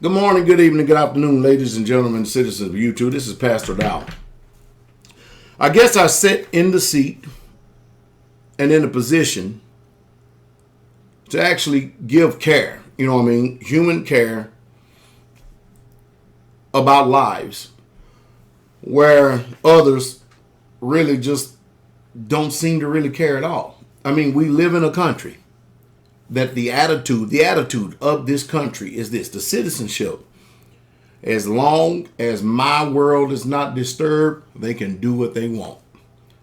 Good morning, good evening, good afternoon, ladies and gentlemen, citizens of YouTube. This is Pastor Dow. I guess I sit in the seat and in a position to actually give care, human care about lives where others really just don't seem to really care at all. We live in a country that the attitude of this country is this: the citizenship. As long as my world is not disturbed, they can do what they want.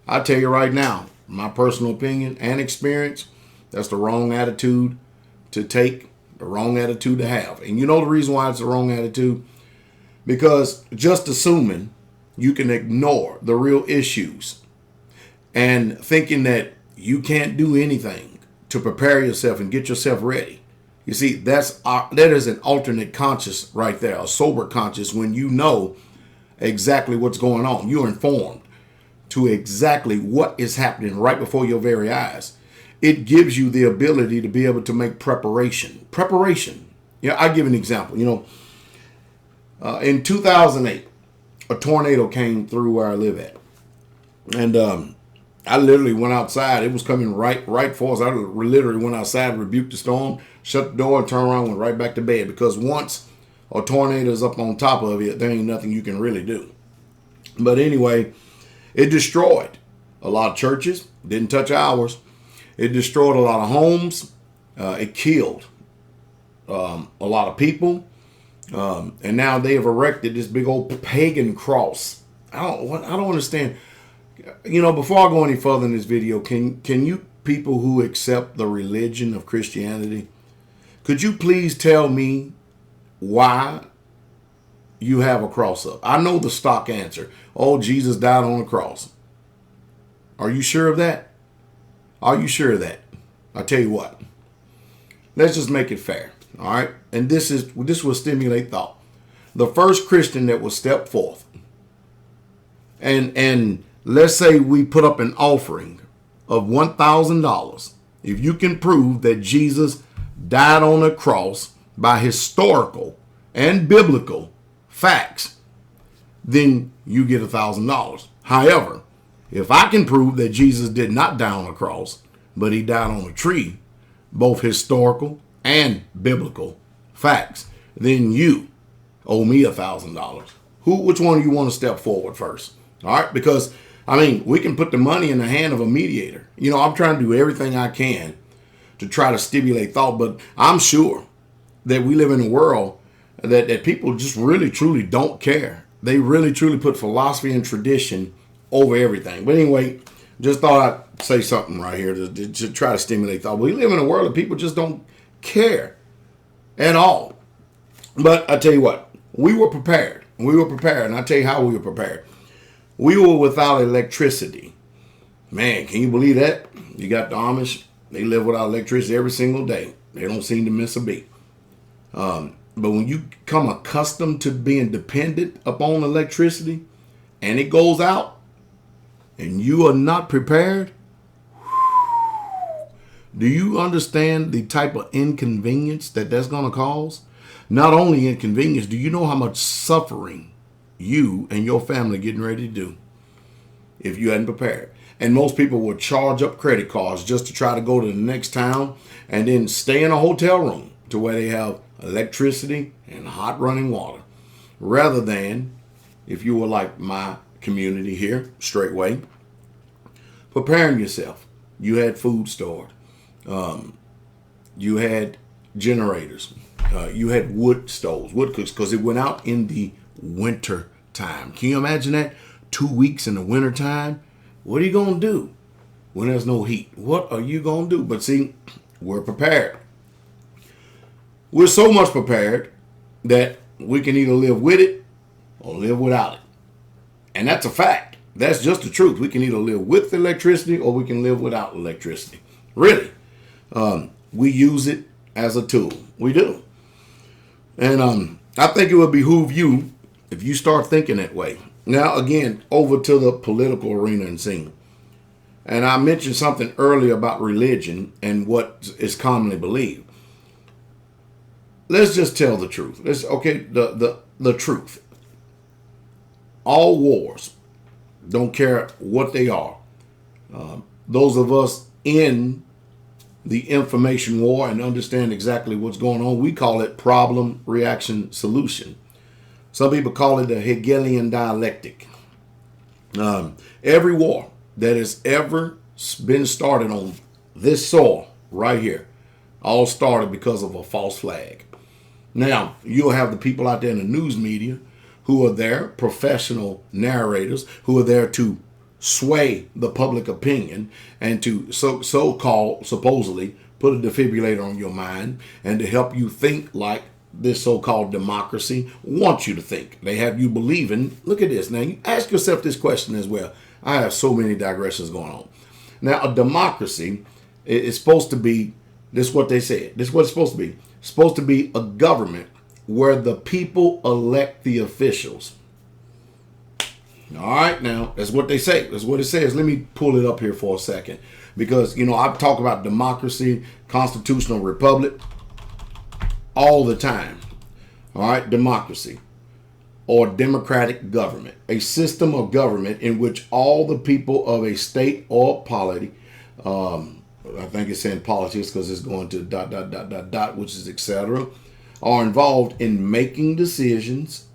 I tell you right now, my personal opinion and experience, that's the wrong attitude to take, the wrong attitude to have. And you know the reason why it's the wrong attitude? Because just assuming you can ignore the real issues and thinking that you can't do anything to prepare yourself and get yourself ready. You see, that is an alternate conscious right there, a sober conscious, when you know exactly what's going on. You're informed to exactly what is happening right before your very eyes. It gives you the ability to be able to make preparation. I give an example. In 2008, a tornado came through where I live at. And I literally went outside. It was coming right for us. I literally went outside, rebuked the storm, shut the door, and turned around, went right back to bed. Because once a tornado is up on top of it, there ain't nothing you can really do. But anyway, it destroyed a lot of churches. Didn't touch ours. It destroyed a lot of homes. It killed a lot of people. And now they have erected this big old pagan cross. I don't understand. Before I go any further in this video, can you people who accept the religion of Christianity, could you please tell me why you have a cross up? I know the stock answer. Oh, Jesus died on the cross. Are you sure of that? Are you sure of that? I'll tell you what. Let's just make it fair. All right. And this will stimulate thought. The first Christian that will step forth and let's say we put up an offering of $1,000. If you can prove that Jesus died on a cross by historical and biblical facts, then you get $1,000. However, if I can prove that Jesus did not die on a cross, but he died on a tree, both historical and biblical facts, then you owe me $1,000. Which one do you want to step forward first? All right, because we can put the money in the hand of a mediator. I'm trying to do everything I can to try to stimulate thought, but I'm sure that we live in a world that people just really, truly don't care. They really, truly put philosophy and tradition over everything. But anyway, just thought I'd say something right here to try to stimulate thought. We live in a world that people just don't care at all. But I tell you what, we were prepared. And I tell you how we were prepared. We were without electricity. Man, can you believe that? You got the Amish. They live without electricity every single day. They don't seem to miss a beat. But when you become accustomed to being dependent upon electricity and it goes out and you are not prepared, do you understand the type of inconvenience that's going to cause? Not only inconvenience, do you know how much suffering you and your family getting ready to do if you hadn't prepared? And most people will charge up credit cards just to try to go to the next town and then stay in a hotel room to where they have electricity and hot running water, rather than, if you were like my community here, straightway, preparing yourself. You had food stored. You had generators. You had wood stoves, wood cooks, because it went out in the winter time. Can you imagine that? 2 weeks in the winter time? What are you going to do when there's no heat? What are you going to do? But see, we're prepared. We're so much prepared that we can either live with it or live without it. And that's a fact. That's just the truth. We can either live with electricity or we can live without electricity. Really. We use it as a tool. We do. And I think it would behoove you if you start thinking that way. Now, again, over to the political arena and scene. And I mentioned something earlier about religion and what is commonly believed. let's just tell the truth. The truth. All wars, don't care what they are. Those of us in the information war and understand exactly what's going on, we call it problem, reaction, solution. Some people call it the Hegelian dialectic. Every war that has ever been started on this soil right here all started because of a false flag. Now, you'll have the people out there in the news media who are there, professional narrators, who are there to sway the public opinion and to so-called, supposedly, put a defibrillator on your mind and to help you think like this so-called democracy wants you to think. They have you believing. Look at this. Now, you ask yourself this question as well. I have so many digressions going on. Now, a democracy is supposed to be, this is what they said. This is what it's supposed to be. It's supposed to be a government where the people elect the officials. All right, now, that's what they say. That's what it says. Let me pull it up here for a second. Because, I talk about democracy, constitutional republic, all the time. All right, democracy or democratic government, a system of government in which all the people of a state or polity, I think it's saying politics because it's going to ... which is etc., are involved in making decisions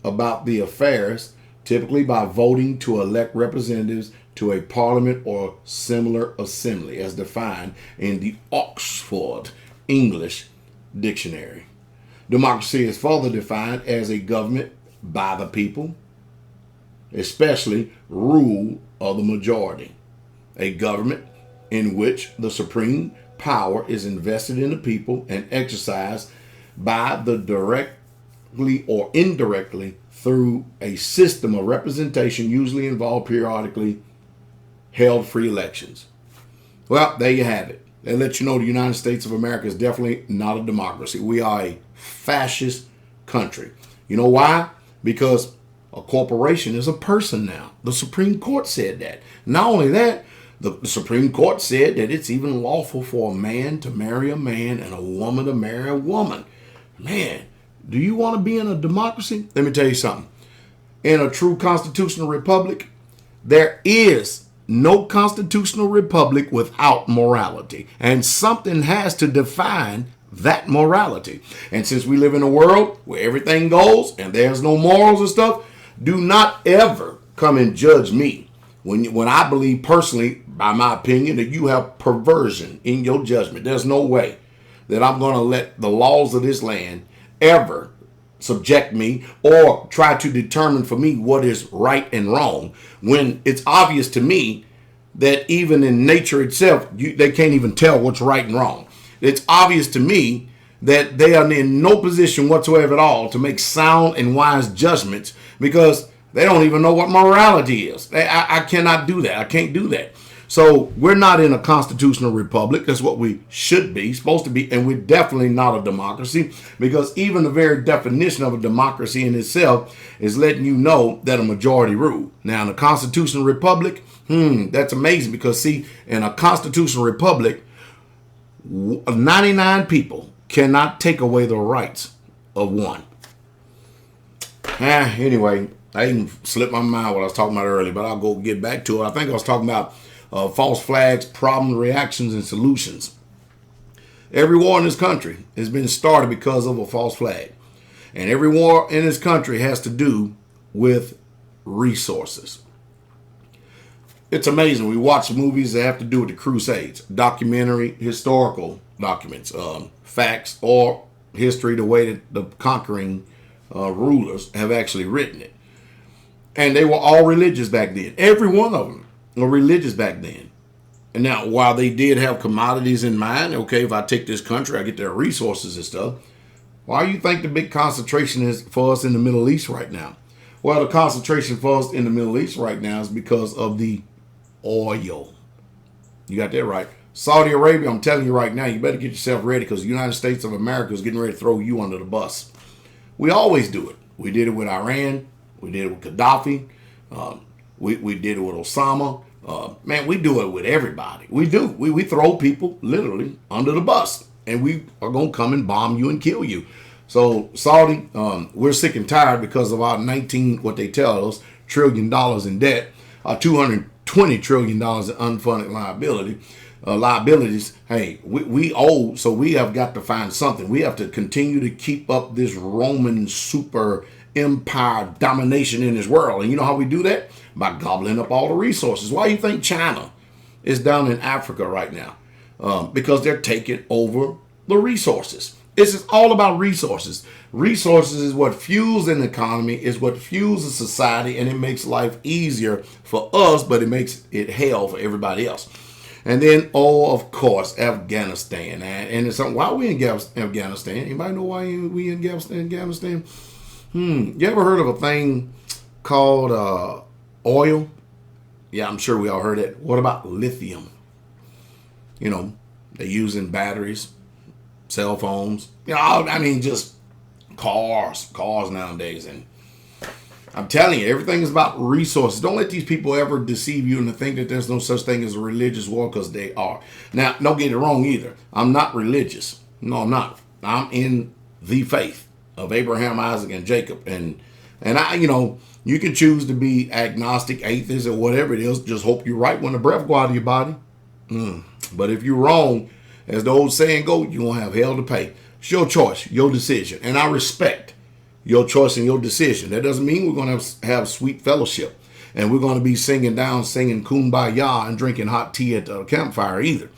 about the affairs, typically by voting to elect representatives to a parliament or similar assembly, as defined in the Oxford English Dictionary. Democracy is further defined as a government by the people, especially rule of the majority. A government in which the supreme power is invested in the people and exercised by the directly or indirectly through a system of representation, usually involved periodically held free elections. Well, there you have it. They let you know the United States of America is definitely not a democracy. We are a fascist country. You know why? Because a corporation is a person now. The Supreme Court said that. Not only that, the Supreme Court said that it's even lawful for a man to marry a man and a woman to marry a woman. Man, do you want to be in a democracy? Let me tell you something. In a true constitutional republic, there is no constitutional republic without morality. And something has to define that morality. And since we live in a world where everything goes and there's no morals and stuff, do not ever come and judge me when I believe personally, by my opinion, that you have perversion in your judgment. There's no way that I'm going to let the laws of this land ever subject me or try to determine for me what is right and wrong, when it's obvious to me that even in nature itself, they can't even tell what's right and wrong. It's obvious to me that they are in no position whatsoever at all to make sound and wise judgments, because they don't even know what morality is. I cannot do that. I can't do that. So we're not in a constitutional republic. That's what we should be, supposed to be. And we're definitely not a democracy, because even the very definition of a democracy in itself is letting you know that a majority rule. Now, in a constitutional republic, that's amazing, because see, in a constitutional republic, 99 people cannot take away the rights of one. Anyway, I even slipped my mind what I was talking about earlier, but I'll go get back to it. I think I was talking about false flags, problem, reactions, and solutions. Every war in this country has been started because of a false flag. And every war in this country has to do with resources. It's amazing. We watch movies that have to do with the Crusades, documentary, historical documents, facts, or history, the way that the conquering rulers have actually written it. And they were all religious back then. Every one of them were religious back then. And now, while they did have commodities in mind, okay, if I take this country, I get their resources and stuff. Why do you think the big concentration is for us in the Middle East right now? Well, the concentration for us in the Middle East right now is because of the oil. You got that right. Saudi Arabia, I'm telling you right now, you better get yourself ready, because the United States of America is getting ready to throw you under the bus. We always do it. We did it with Iran. We did it with Gaddafi. We did it with Osama. Man, we do it with everybody. We do. We throw people literally under the bus, and we are going to come and bomb you and kill you. So Saudi, we're sick and tired because of our what they tell us, $1 trillion in debt, $220 trillion in unfunded liabilities. Hey, we owe, so we have got to find something. We have to continue to keep up this Roman super empire domination in this world. And you know how we do that? By gobbling up all the resources. Why do you think China is down in Africa right now? Because they're taking over the resources. It's just all about resources. Resources is what fuels an economy, is what fuels a society, and it makes life easier for us, but it makes it hell for everybody else. And then, of course, Afghanistan. And it's something, why are we in Afghanistan? Anybody know why we in Afghanistan? You ever heard of a thing called oil? Yeah, I'm sure we all heard it. What about lithium? You know, they use in batteries, cell phones. You know, I mean, just cars nowadays. And I'm telling you, everything is about resources. Don't let these people ever deceive you into think that there's no such thing as a religious war, because they are. Now, don't get it wrong either. I'm not religious. No, I'm not. I'm in the faith of Abraham, Isaac, and Jacob. And I, you know, you can choose to be agnostic, atheist, or whatever it is. Just hope you're right when the breath go out of your body. But if you're wrong, as the old saying goes, you're going to have hell to pay. It's your choice, your decision. And I respect your choice and your decision. That doesn't mean we're going to have sweet fellowship. And we're going to be singing Kumbaya and drinking hot tea at the campfire either.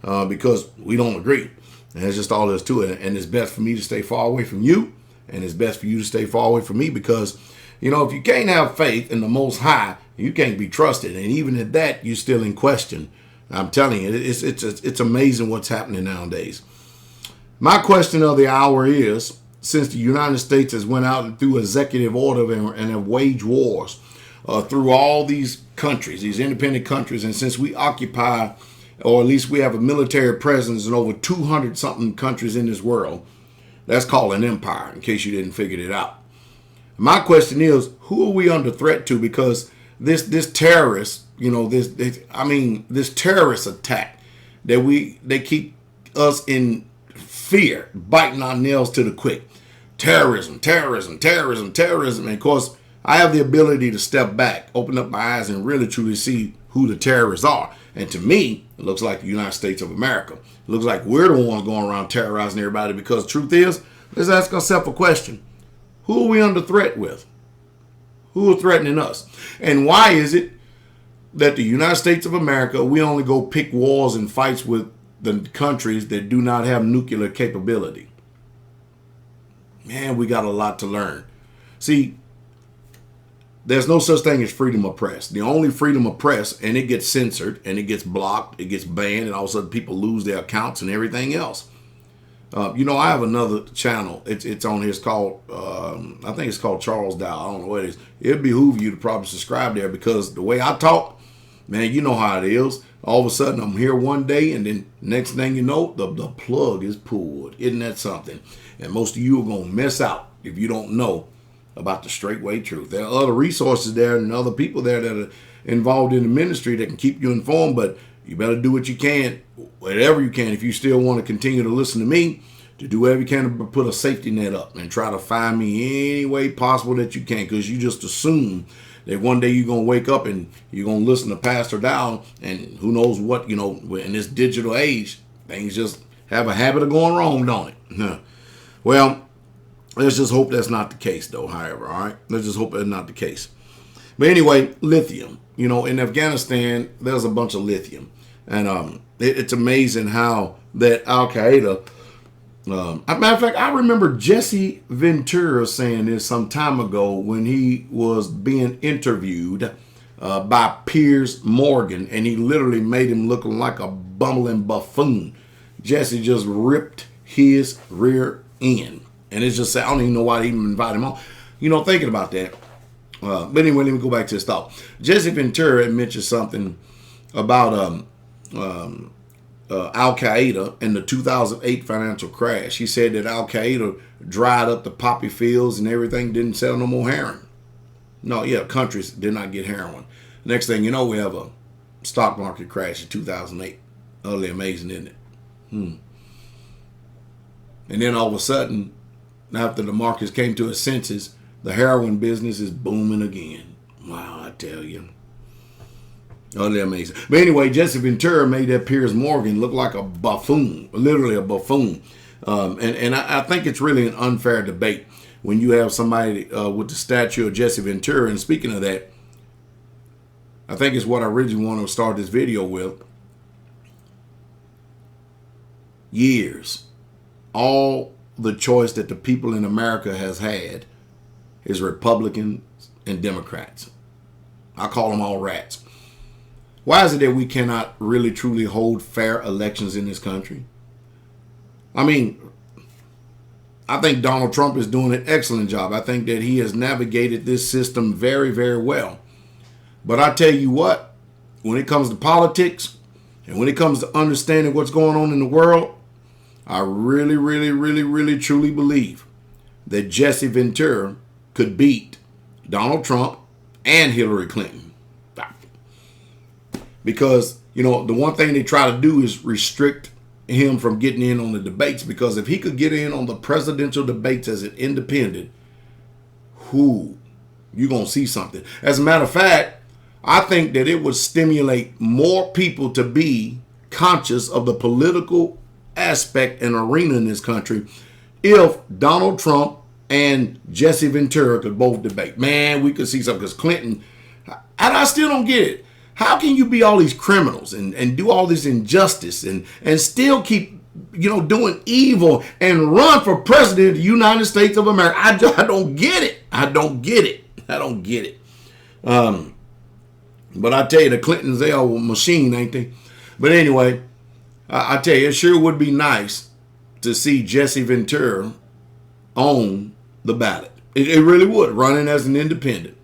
Because we don't agree. And that's just all there's to it. And it's best for me to stay far away from you. And it's best for you to stay far away from me, because, you know, if you can't have faith in the Most High, you can't be trusted. And even at that, you're still in question. I'm telling you, it's amazing what's happening nowadays. My question of the hour is, since the United States has went out and through executive order and have waged wars through all these countries, these independent countries, and since we occupy, or at least we have a military presence in over 200-something countries in this world, that's called an empire, in case you didn't figure it out. My question is, who are we under threat to? Because this terrorist, you know, this terrorist attack that they keep us in fear, biting our nails to the quick. Terrorism. And of course, I have the ability to step back, open up my eyes, and really truly see who the terrorists are. And to me, it looks like the United States of America. It looks like we're the ones going around terrorizing everybody, because the truth is, let's ask ourselves a question. Who are we under threat with? Who are threatening us? And why is it that the United States of America, we only go pick wars and fights with the countries that do not have nuclear capability? Man, we got a lot to learn. See, there's no such thing as freedom of press. The only freedom of press, and it gets censored, and it gets blocked, it gets banned, and all of a sudden people lose their accounts and everything else. You know, I have another channel. It's on here. It's called, I think it's called Charles Dow. I don't know what it is. It'd behoove you to probably subscribe there, because the way I talk, man, you know how it is. All of a sudden, I'm here one day, and then next thing you know, the plug is pulled. Isn't that something? And most of you are going to miss out if you don't know about the straightway truth. There are other resources there and other people there that are involved in the ministry that can keep you informed, but you better do what you can, whatever you can, if you still want to continue to listen to me, to do whatever you can to put a safety net up and try to find me any way possible that you can, because you just assume that one day you're going to wake up and you're going to listen to Pastor Dow, and who knows what, you know, in this digital age, things just have a habit of going wrong, don't it? Well, let's just hope that's not the case, though, however, all right? Let's just hope that's not the case. But anyway, lithium. You know, in Afghanistan, there's a bunch of lithium. And it's amazing how that Al-Qaeda, matter of fact, I remember Jesse Ventura saying this some time ago when he was being interviewed by Piers Morgan, and he literally made him look like a bumbling buffoon. Jesse just ripped his rear end. And it's just, I don't even know why they even invited him on. You know, thinking about that. But anyway, let me go back to this thought. Jesse Ventura had mentioned something about Al-Qaeda and the 2008 financial crash. He said that Al-Qaeda dried up the poppy fields and everything, didn't sell no more heroin. No, yeah, countries did not get heroin. Next thing you know, we have a stock market crash in 2008. Utterly amazing, isn't it? And then all of a sudden, after the markets came to a senses, the heroin business is booming again. Wow, I tell you. Oh, they're amazing. But anyway, Jesse Ventura made that Piers Morgan look like a buffoon, literally a buffoon. And I think it's really an unfair debate when you have somebody with the stature of Jesse Ventura. And speaking of that, I think it's what I originally wanted to start this video with. Years. All the choice that the people in America has had is Republicans and Democrats. I call them all rats. Why is it that we cannot really truly hold fair elections in this country? I mean, I think Donald Trump is doing an excellent job. I think that he has navigated this system very, very well. But I tell you what, when it comes to politics and when it comes to understanding what's going on in the world, I really, really, really, really, truly believe that Jesse Ventura could beat Donald Trump and Hillary Clinton. Because, you know, the one thing they try to do is restrict him from getting in on the debates. Because if he could get in on the presidential debates as an independent, you're going to see something. As a matter of fact, I think that it would stimulate more people to be conscious of the political aspect and arena in this country if Donald Trump and Jesse Ventura could both debate. Man, we could see something. Because Clinton, and I still don't get it. How can you be all these criminals and do all this injustice and still keep, you know, doing evil and run for president of the United States of America? I don't get it. I don't get it. But I tell you, the Clintons, they are a machine, ain't they? But anyway, I tell you, it sure would be nice to see Jesse Ventura on the ballot. It really would, running as an independent.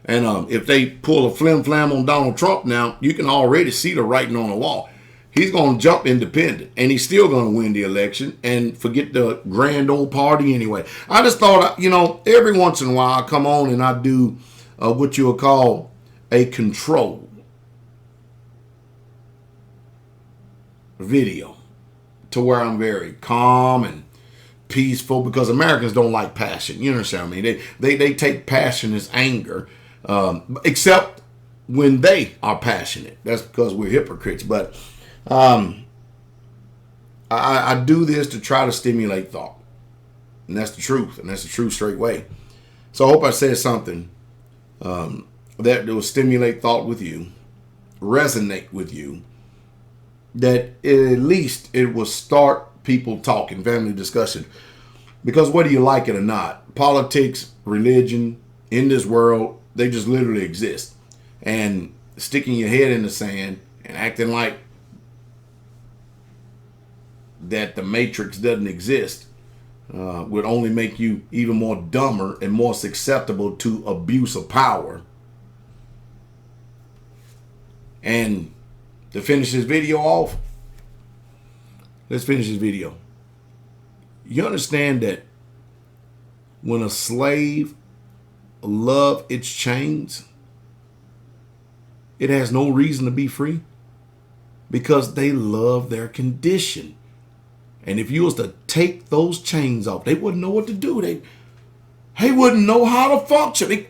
And if they pull a flim-flam on Donald Trump now, you can already see the writing on the wall. He's going to jump independent, and he's still going to win the election and forget the grand old party anyway. I just thought, you know, every once in a while I come on and I do what you would call a control video to where I'm very calm and peaceful, because Americans don't like passion. You understand what I mean? They take passion as anger. Except when they are passionate. That's because we're hypocrites. But I do this to try to stimulate thought. And that's the truth. And that's the true straight way. So I hope I said something that will stimulate thought with you, resonate with you, that at least it will start people talking, family discussion. Because whether you like it or not, politics, religion, in this world, they just literally exist. And sticking your head in the sand and acting like that the matrix doesn't exist would only make you even more dumber and more susceptible to abuse of power. And to finish this video off, let's finish this video. You understand that when a slave love its chains, it has no reason to be free, because they love their condition. And if you was to take those chains off, they wouldn't know what to do. They wouldn't know how to function.